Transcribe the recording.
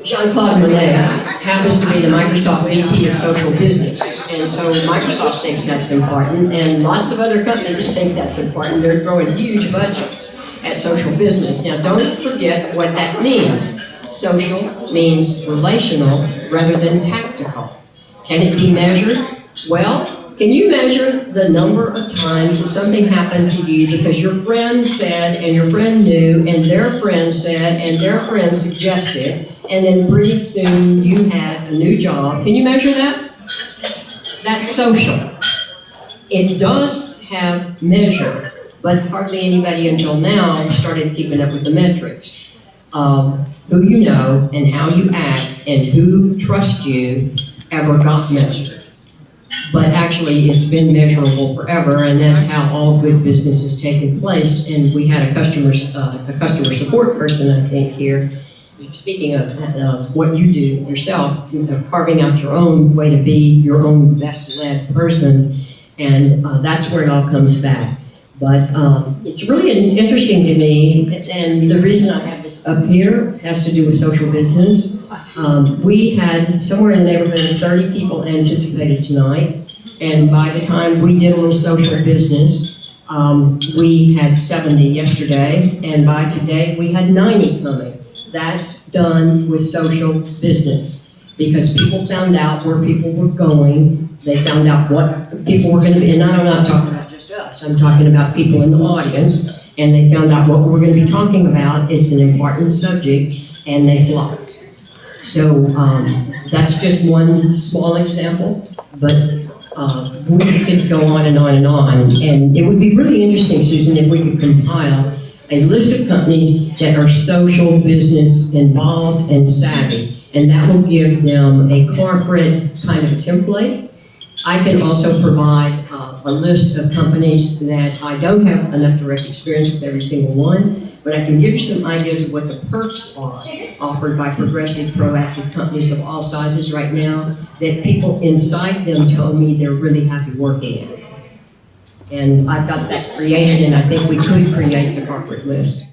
Jean-Claude Millet happens to be the Microsoft VP of social business. And so Microsoft thinks that's important, and lots of other companies think that's important. They're throwing huge budgets at social business. Now, don't forget what that means. Social means relational rather than tactical. Can it be measured? Well, can you measure the number of times that something happened to you because your friend said, and your friend knew, and their friend said, and their friend suggested, and then pretty soon you had a new job? Can you measure that? That's social. It does have measure, but hardly anybody until now started keeping up with the metrics. Who you know and how you act and who trusts you ever got measured. But actually, it's been measurable forever, and that's how all good business has taken place. And we had a customer support person, I think, here. Speaking of what you do yourself, carving out your own way to be your own best-led person, and that's where it all comes back. But it's really interesting to me, and the reason I have this up here has to do with social business. We had somewhere in the neighborhood of 30 people anticipated tonight, and by the time we did a little social business, we had 70 yesterday, and by today we had 90 coming. That's done with social business, because people found out where people were going. They found out what people were going to be, and I'm not talking about just us, I'm talking about people in the audience, and they found out what we're going to be talking about. It's an important subject, and they flocked. So that's just one small example, but we could go on and on and on, and it would be really interesting, Susan, if we could compile a list of companies that are social business involved and savvy, and that will give them a corporate kind of template. I can also provide a list of companies that I don't have enough direct experience with every single one, but I can give you some ideas of what the perks are offered by progressive, proactive companies of all sizes right now that people inside them tell me they're really happy working at. And I've got that created, and I think we could create the corporate list.